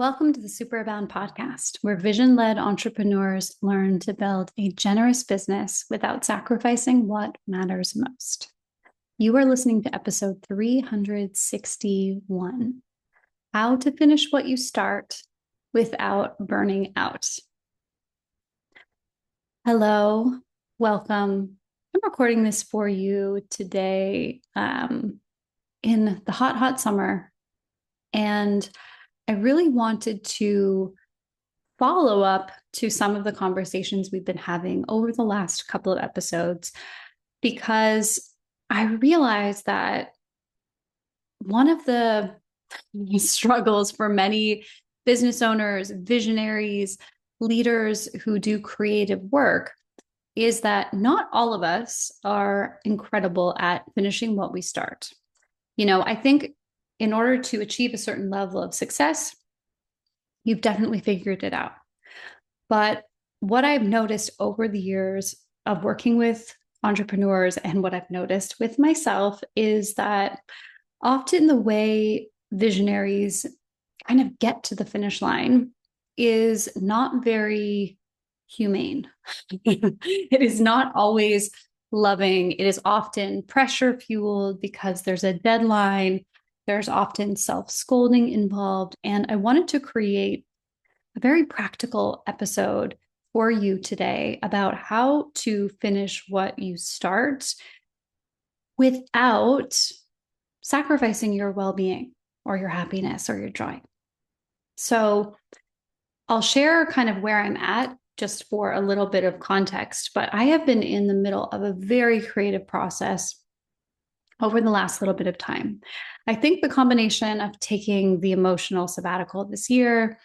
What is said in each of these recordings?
Welcome to the Superabound podcast, where vision-led entrepreneurs learn to build a generous business without sacrificing what matters most. You are listening to episode 361, How to Finish What You Start Without Burning Out. Hello, welcome. I'm recording this for you today in the hot summer, and I really wanted to follow up to some of the conversations we've been having over the last couple of episodes, because I realized that one of the struggles for many business owners, visionaries, leaders who do creative work is that not all of us are incredible at finishing what we start. I think in order to achieve a certain level of success, you've definitely figured it out. But what I've noticed over the years of working with entrepreneurs and what I've noticed with myself is that often the way visionaries kind of get to the finish line is not very humane. It is not always loving. It is often pressure fueled because there's a deadline. There's often self-scolding involved. And I wanted to create a very practical episode for you today about how to finish what you start without sacrificing your well-being or your happiness or your joy. So I'll share kind of where I'm at just for a little bit of context, but I have been in the middle of a very creative process over the last little bit of time. I think the combination of taking the emotional sabbatical this year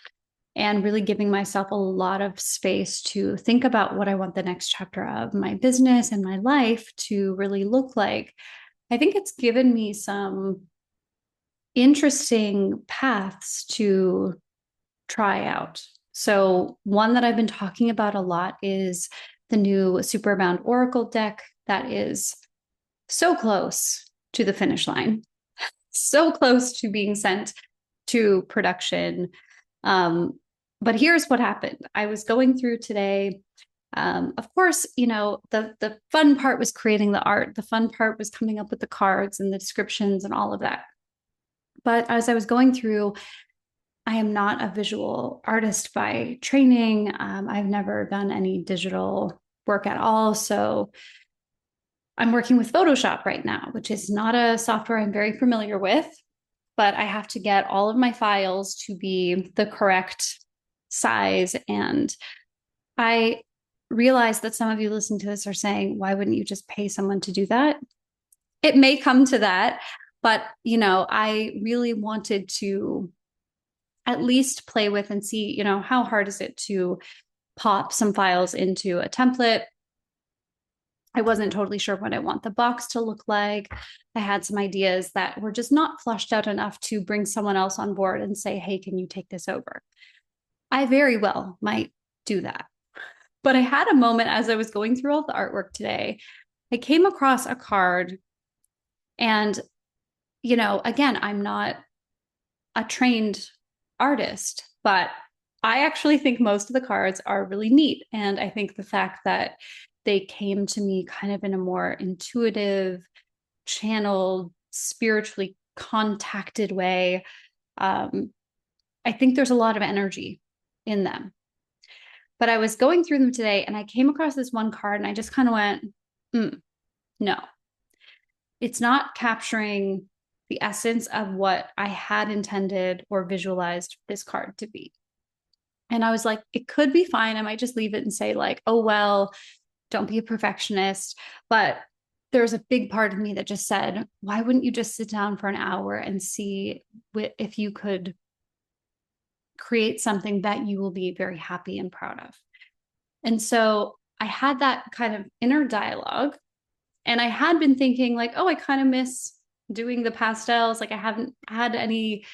and really giving myself a lot of space to think about what I want the next chapter of my business and my life to really look like, I think it's given me some interesting paths to try out. So one that I've been talking about a lot is the new Superabound Oracle deck that is so close to the finish line, so close to being sent to production. But here's what happened. I was going through today. Of course, the fun part was creating the art. The fun part was coming up with the cards and the descriptions and all of that. But as I was going through, I am not a visual artist by training. I've never done any digital work at all. So I'm working with Photoshop right now, which is not a software I'm very familiar with, but I have to get all of my files to be the correct size. And I realize that some of you listening to this are saying, why wouldn't you just pay someone to do that? It may come to that, but I really wanted to at least play with and see, how hard is it to pop some files into a template. I wasn't totally sure what I want the box to look like. I had some ideas that were just not fleshed out enough to bring someone else on board and say, hey, can you take this over? I very well might do that. But I had a moment as I was going through all the artwork today. I came across a card and, again, I'm not a trained artist, but I actually think most of the cards are really neat. And I think the fact that they came to me kind of in a more intuitive, channeled, spiritually contacted way, I think there's a lot of energy in them. But I was going through them today and I came across this one card and I just kind of went, no, it's not capturing the essence of what I had intended or visualized this card to be. And I was like, it could be fine. I might just leave it and say like, oh, well, don't be a perfectionist. But there's a big part of me that just said, why wouldn't you just sit down for an hour and see if you could create something that you will be very happy and proud of? And so I had that kind of inner dialogue. And I had been thinking like, oh, I kind of miss doing the pastels. Like I haven't had any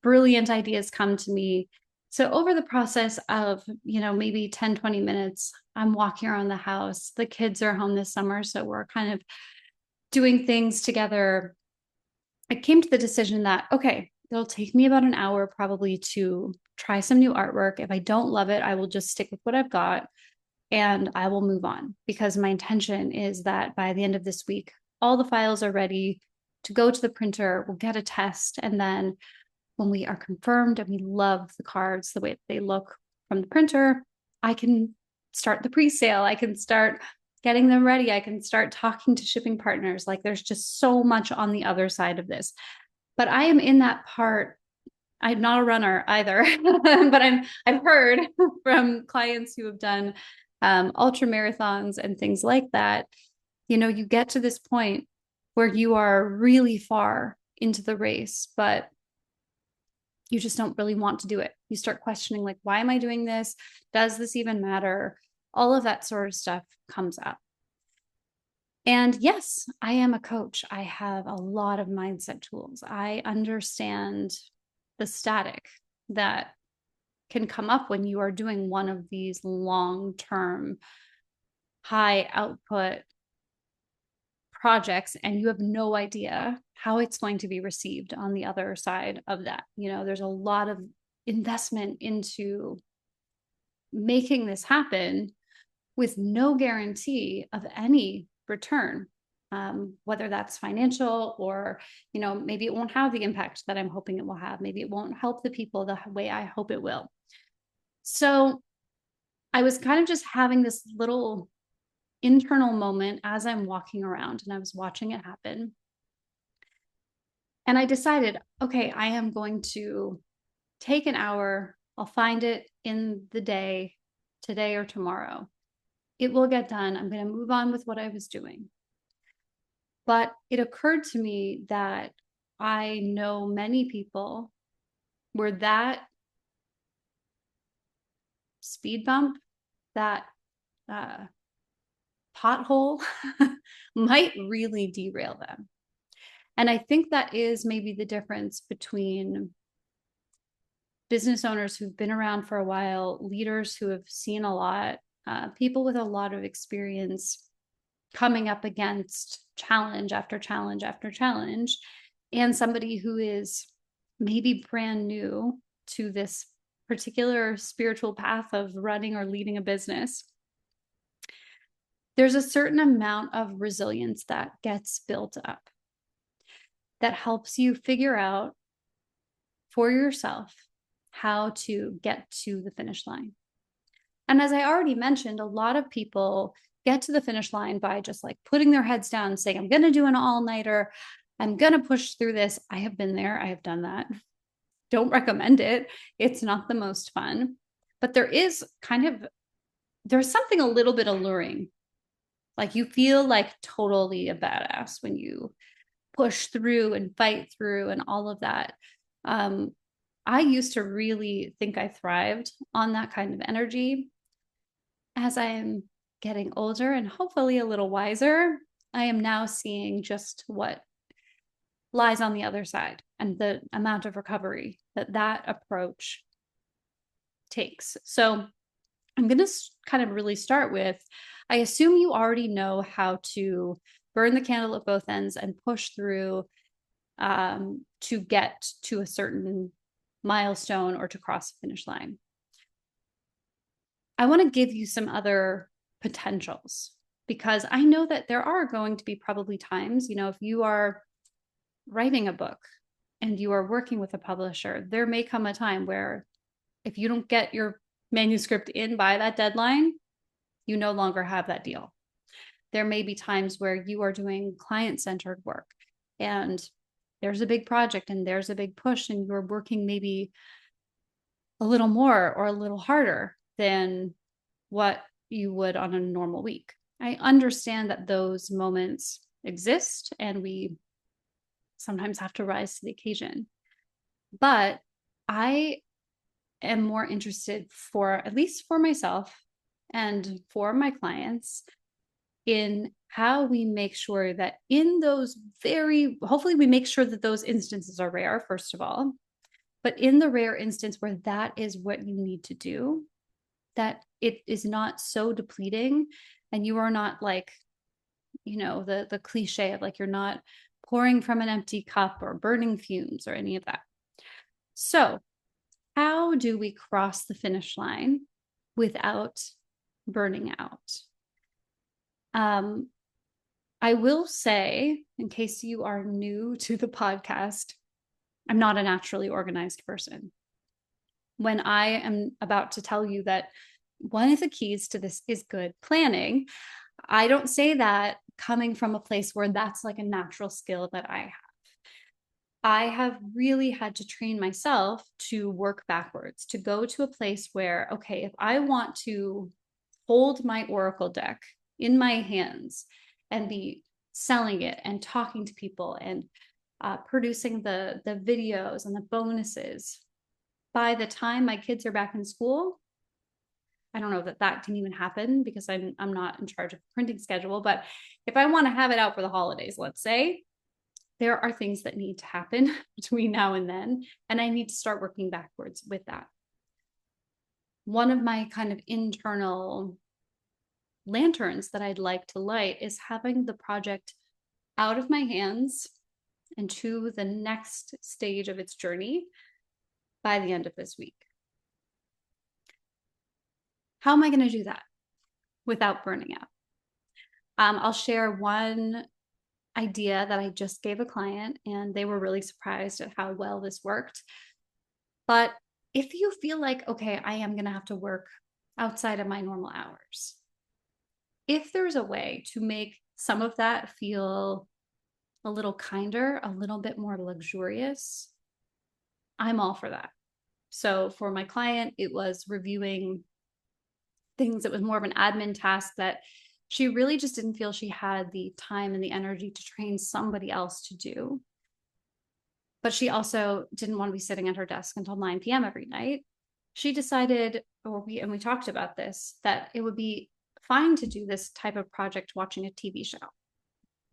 brilliant ideas come to me. So over the process of, maybe 10, 20 minutes, I'm walking around the house. The kids are home this summer. So we're kind of doing things together. I came to the decision that, okay, it'll take me about an hour probably to try some new artwork. If I don't love it, I will just stick with what I've got and I will move on, because my intention is that by the end of this week, all the files are ready to go to the printer. We'll get a test. And then when we are confirmed and we love the cards, the way that they look from the printer, I can start the pre-sale. I can start getting them ready. I can start talking to shipping partners. Like there's just so much on the other side of this. But I am in that part. I'm not a runner either, but I've heard from clients who have done ultra marathons and things like that. You get to this point where you are really far into the race, but you just don't really want to do it. You start questioning, like, why am I doing this? Does this even matter? All of that sort of stuff comes up. And yes, I am a coach. I have a lot of mindset tools. I understand the static that can come up when you are doing one of these long-term, high output projects and you have no idea how it's going to be received on the other side of that. There's a lot of investment into making this happen with no guarantee of any return, whether that's financial or, maybe it won't have the impact that I'm hoping it will have. Maybe it won't help the people the way I hope it will. So I was kind of just having this little internal moment as I'm walking around and I was watching it happen. And I decided, okay, I am going to take an hour. I'll find it in the day, today or tomorrow. It will get done. I'm going to move on with what I was doing. But it occurred to me that I know many people where that speed bump, that pothole might really derail them. And I think that is maybe the difference between business owners who've been around for a while, leaders who have seen a lot, people with a lot of experience coming up against challenge after challenge after challenge, and somebody who is maybe brand new to this particular spiritual path of running or leading a business. There's a certain amount of resilience that gets built up that helps you figure out for yourself how to get to the finish line. And as I already mentioned, a lot of people get to the finish line by just like putting their heads down and saying, I'm going to do an all-nighter. I'm going to push through this. I have been there. I have done that. Don't recommend it. It's not the most fun, but there's something a little bit alluring. Like you feel like totally a badass when you push through and fight through and all of that. I used to really think I thrived on that kind of energy. As I am getting older and hopefully a little wiser, I am now seeing just what lies on the other side and the amount of recovery that approach takes. So I'm going to kind of really start with, I assume you already know how to burn the candle at both ends and push through to get to a certain milestone or to cross the finish line. I want to give you some other potentials because I know that there are going to be probably times, if you are writing a book and you are working with a publisher, there may come a time where if you don't get your manuscript in by that deadline, you no longer have that deal. There may be times where you are doing client-centered work and there's a big project and there's a big push and you're working maybe a little more or a little harder than what you would on a normal week. I understand that those moments exist and we sometimes have to rise to the occasion. But I am more interested, for at least for myself and for my clients, in how we make sure that in those hopefully we make sure that those instances are rare, first of all, but in the rare instance where that is what you need to do, that it is not so depleting and you are not like, the cliche of like, you're not pouring from an empty cup or burning fumes or any of that. So, how do we cross the finish line without burning out? I will say, in case you are new to the podcast, I'm not a naturally organized person. When I am about to tell you that one of the keys to this is good planning, I don't say that coming from a place where that's like a natural skill that I have. I have really had to train myself to work backwards, to go to a place where, okay, if I want to hold my Oracle deck in my hands and be selling it and talking to people and producing the videos and the bonuses, by the time my kids are back in school, I don't know that that can even happen because I'm not in charge of the printing schedule. But if I want to have it out for the holidays, let's say, there are things that need to happen between now and then, and I need to start working backwards with that. One of my kind of internal lanterns that I'd like to light is having the project out of my hands and to the next stage of its journey by the end of this week. How am I going to do that without burning out? I'll share one idea that I just gave a client, and they were really surprised at how well this worked. But if you feel like, okay, I am going to have to work outside of my normal hours, if there's a way to make some of that feel a little kinder, a little bit more luxurious, I'm all for that. So for my client, it was reviewing things. It was more of an admin task that she really just didn't feel she had the time and the energy to train somebody else to do. But she also didn't want to be sitting at her desk until 9 p.m. every night. She decided, and we talked about this, that it would be fine to do this type of project watching a TV show,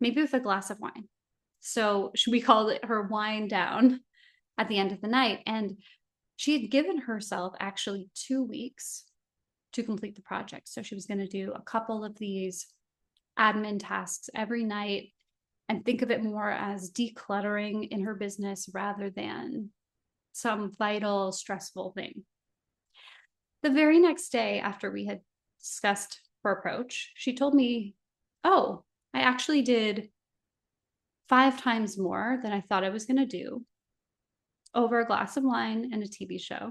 maybe with a glass of wine. So we called it her wine down at the end of the night. And she had given herself actually 2 weeks to complete the project. So she was going to do a couple of these admin tasks every night and think of it more as decluttering in her business rather than some vital, stressful thing. The very next day, after we had discussed her approach, she told me, oh, I actually did 5 times more than I thought I was going to do over a glass of wine and a TV show.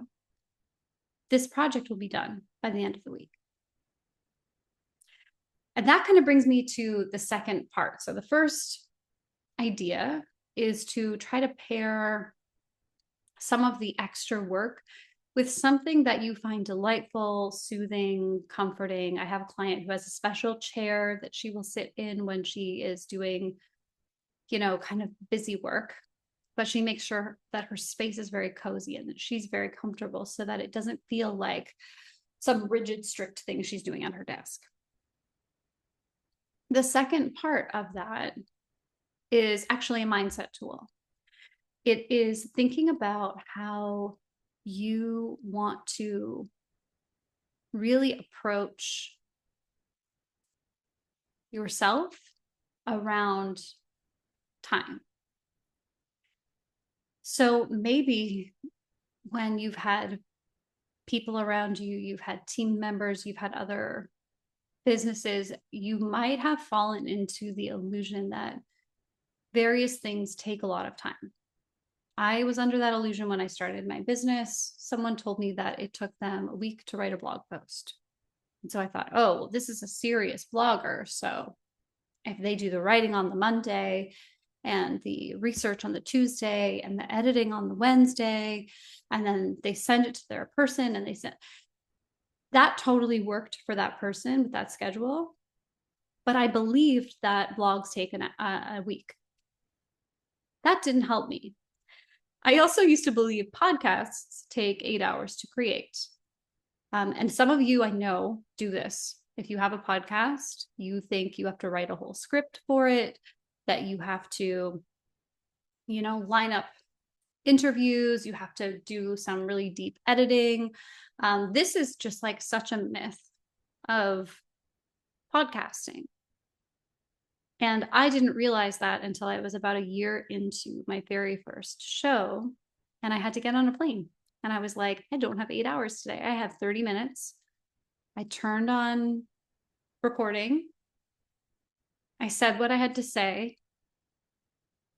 This project will be done by the end of the week. And that kind of brings me to the second part. So the first idea is to try to pair some of the extra work with something that you find delightful, soothing, comforting. I have a client who has a special chair that she will sit in when she is doing, kind of busy work, but she makes sure that her space is very cozy and that she's very comfortable so that it doesn't feel like some rigid, strict thing she's doing at her desk. The second part of that is actually a mindset tool. It is thinking about how you want to really approach yourself around time. So maybe when you've had people around you, you've had team members, you've had other businesses, you might have fallen into the illusion that various things take a lot of time. I was under that illusion when I started my business. Someone told me that it took them a week to write a blog post. And so I thought, oh, well, this is a serious blogger. So if they do the writing on the Monday and the research on the Tuesday and the editing on the Wednesday, and then they send it to their person and they send, that totally worked for that person with that schedule. But I believed that blogs take a week. That didn't help me. I also used to believe podcasts take 8 hours to create. And some of you I know do this. If you have a podcast, you think you have to write a whole script for it, that you have to, line up interviews, you have to do some really deep editing. This is just like such a myth of podcasting. And I didn't realize that until I was about a year into my very first show. and I had to get on a plane. And I was like, I don't have 8 hours today. I have 30 minutes. I turned on recording. I said what I had to say.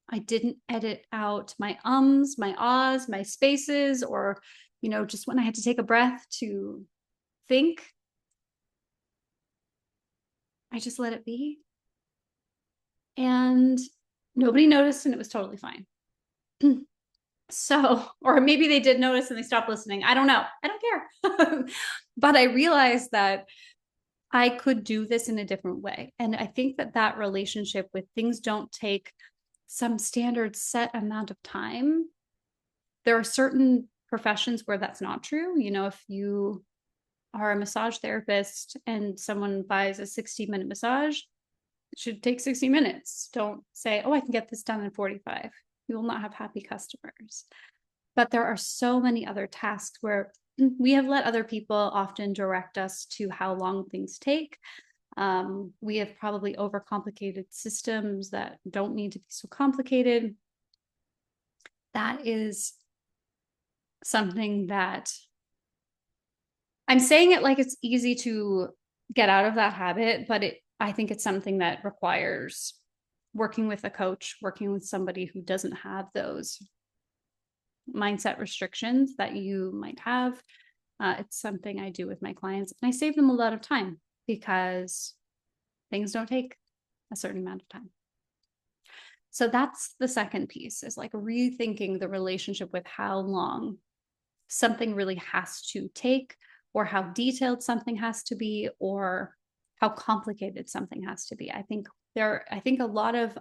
I didn't edit out my ums, my ahs, my spaces, or, just when I had to take a breath to think. I just let it be. And nobody noticed, and it was totally fine. So, or maybe they did notice and they stopped listening. I don't know. I don't care. But I realized that I could do this in a different way. And I think that relationship with things don't take some standard set amount of time. There are certain professions where that's not true. If you are a massage therapist and someone buys a 60-minute massage, it should take 60 minutes. Don't say, oh, I can get this done in 45. You will not have happy customers. But there are so many other tasks where we have let other people often direct us to how long things take. We have probably overcomplicated systems that don't need to be so complicated. That is something that I'm saying it like it's easy to get out of that habit, but I think it's something that requires working with a coach, working with somebody who doesn't have those mindset restrictions that you might have. It's something I do with my clients, and I save them a lot of time because things don't take a certain amount of time. So that's the second piece, is like rethinking the relationship with how long something really has to take, or how detailed something has to be, or how complicated something has to be. I think a lot of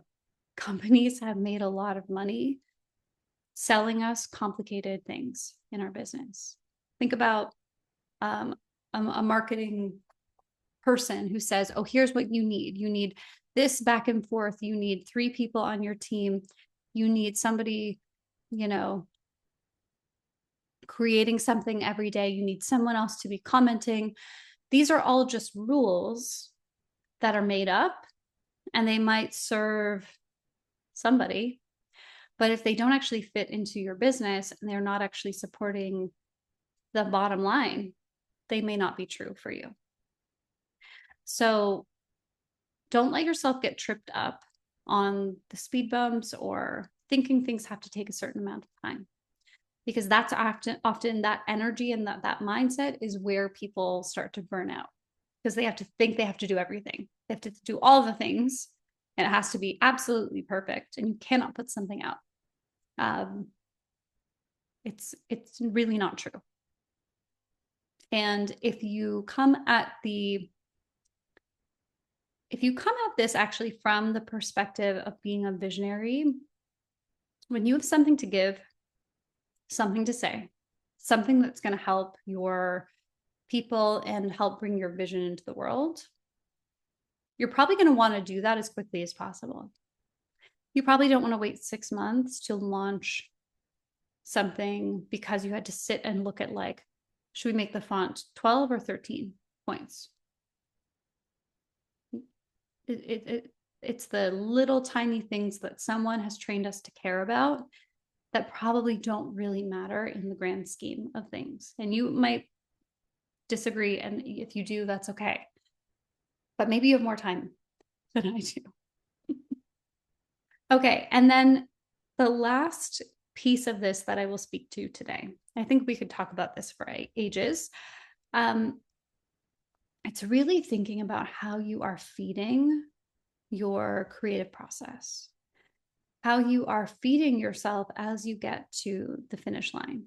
companies have made a lot of money selling us complicated things in our business. Think about a marketing person who says, oh, here's what you need. You need this back and forth. You need 3 people on your team. You need somebody, creating something every day. You need someone else to be commenting. These are all just rules that are made up, and they might serve somebody. But if they don't actually fit into your business and they're not actually supporting the bottom line, they may not be true for you. So don't let yourself get tripped up on the speed bumps or thinking things have to take a certain amount of time, because that's often that energy and that mindset is where people start to burn out, because they have to think they have to do everything. They have to do all the things, and it has to be absolutely perfect, and you cannot put something out. It's really not true. And if you come at this actually from the perspective of being a visionary, when you have something to give, something to say, something that's going to help your people and help bring your vision into the world, you're probably going to want to do that as quickly as possible. You probably don't want to wait 6 months to launch something because you had to sit and look at, like, should we make the font 12 or 13 points? It's the little tiny things that someone has trained us to care about that probably don't really matter in the grand scheme of things. And you might disagree, and if you do, that's okay. But maybe you have more time than I do. Okay, and then the last piece of this that I will speak to today, I think we could talk about this for ages. It's really thinking about how you are feeding your creative process, how you are feeding yourself as you get to the finish line.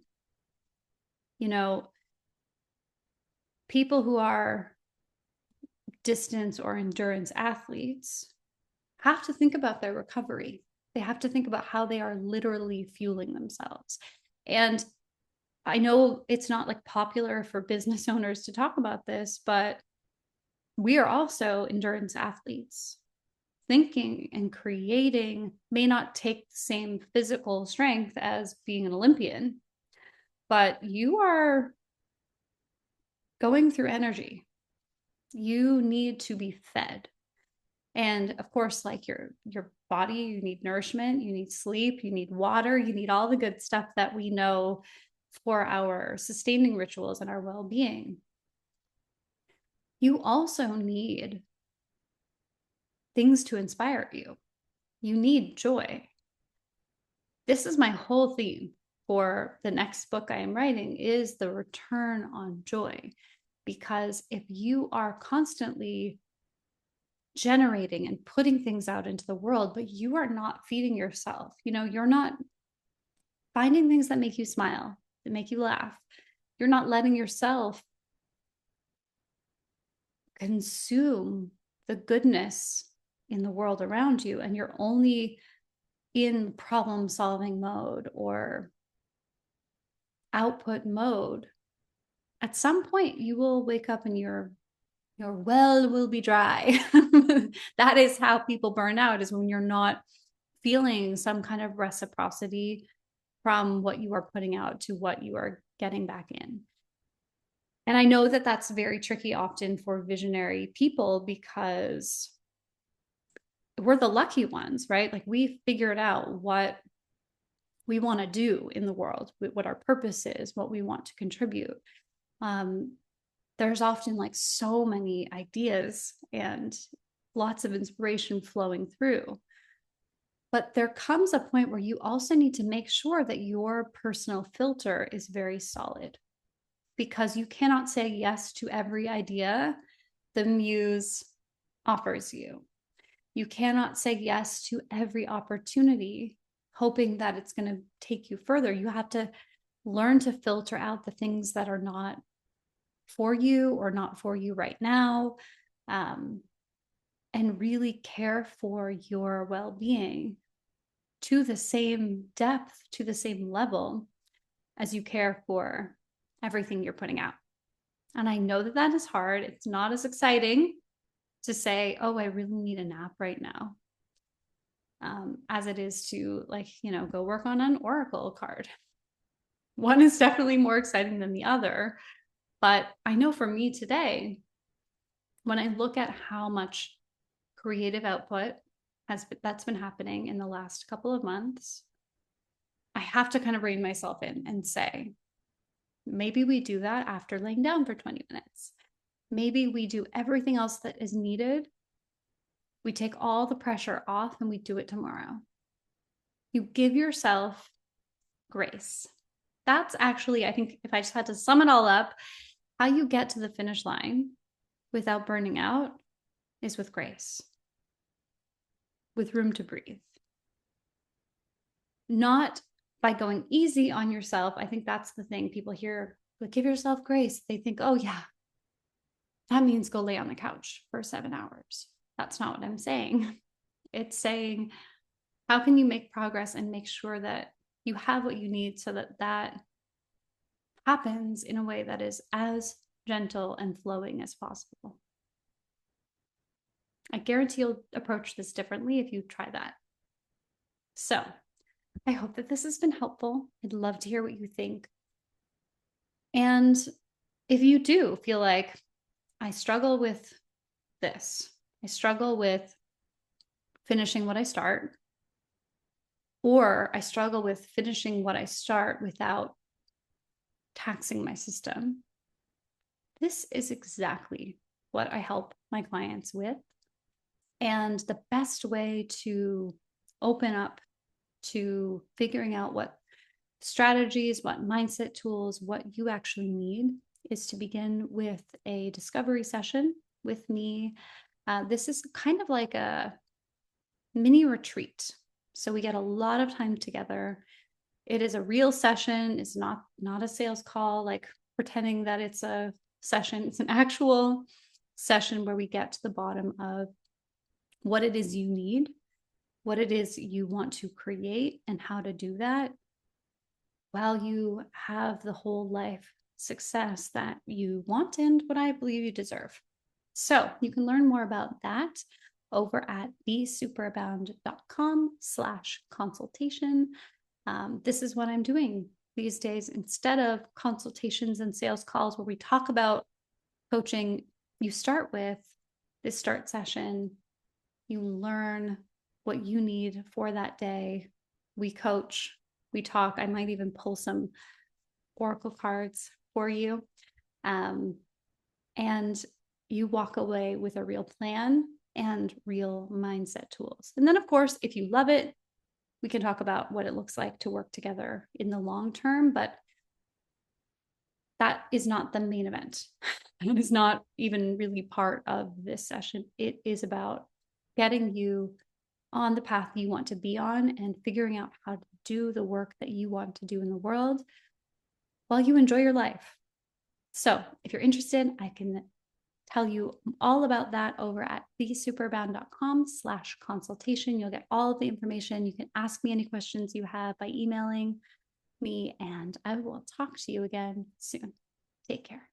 People who are distance or endurance athletes have to think about their recovery. They have to think about how they are literally fueling themselves. And I know it's not like popular for business owners to talk about this, but we are also endurance athletes. Thinking and creating may not take the same physical strength as being an Olympian, but you are going through energy. You need to be fed. And of course, like your body, you need nourishment, you need sleep, you need water, you need all the good stuff that we know for our sustaining rituals and our well-being. You also need things to inspire you. You need joy. This is my whole theme for the next book I am writing, is the return on joy. Because if you are constantly generating and putting things out into the world, but you are not feeding yourself, you're not finding things that make you smile, that make you laugh, you're not letting yourself consume the goodness in the world around you, and you're only in problem solving mode or output mode, at some point you will wake up and your well will be dry. That is how people burn out, is when you're not feeling some kind of reciprocity from what you are putting out to what you are getting back in. And I know that that's very tricky often for visionary people, because we're the lucky ones, right? Like, we figured out what we want to do in the world, what our purpose is, what we want to contribute. There's often like so many ideas and lots of inspiration flowing through. But there comes a point where you also need to make sure that your personal filter is very solid, because you cannot say yes to every idea the muse offers you. You cannot say yes to every opportunity hoping that it's going to take you further. You have to learn to filter out the things that are not for you or not for you right now, and really care for your well-being to the same depth, to the same level as you care for everything you're putting out. And I know that that is hard. It's not as exciting to say, oh, I really need a nap right now, as it is to, like, go work on an Oracle card. One is definitely more exciting than the other. But I know for me today, when I look at how much creative output that's been happening in the last couple of months, I have to kind of rein myself in and say, maybe we do that after laying down for 20 minutes. Maybe we do everything else that is needed. We take all the pressure off and we do it tomorrow. You give yourself grace. That's actually, I think, if I just had to sum it all up, how you get to the finish line without burning out is with grace, with room to breathe. Not by going easy on yourself. I think that's the thing people hear, but give yourself grace. They think, oh yeah, that means go lay on the couch for 7 hours. That's not what I'm saying. It's saying, how can you make progress and make sure that you have what you need so that that happens in a way that is as gentle and flowing as possible. I guarantee you'll approach this differently if you try that. So I hope that this has been helpful. I'd love to hear what you think. And if you do feel like, I struggle with this, I struggle with finishing what I start, or I struggle with finishing what I start without taxing my system, this is exactly what I help my clients with. And the best way to open up to figuring out what strategies, what mindset tools, what you actually need is to begin with a discovery session with me. This is kind of like a mini retreat. So we get a lot of time together. It is a real session. It's not a sales call, like pretending that it's a session. It's an actual session where we get to the bottom of what it is you need, what it is you want to create, and how to do that while you have the whole life success that you want and what I believe you deserve. So you can learn more about that over at besuperabound.com/consultation. This is what I'm doing these days. Instead of consultations and sales calls where we talk about coaching, you start with this start session. You learn what you need for that day. We coach, we talk. I might even pull some oracle cards for you. And you walk away with a real plan and real mindset tools. And then, of course, if you love it, we can talk about what it looks like to work together in the long term, but that is not the main event. It is not even really part of this session. It is about getting you on the path you want to be on and figuring out how to do the work that you want to do in the world while you enjoy your life. So if you're interested, I can tell you all about that over at thesuperbound.com/consultation. You'll get all of the information. You can ask me any questions you have by emailing me, and I will talk to you again soon. Take care.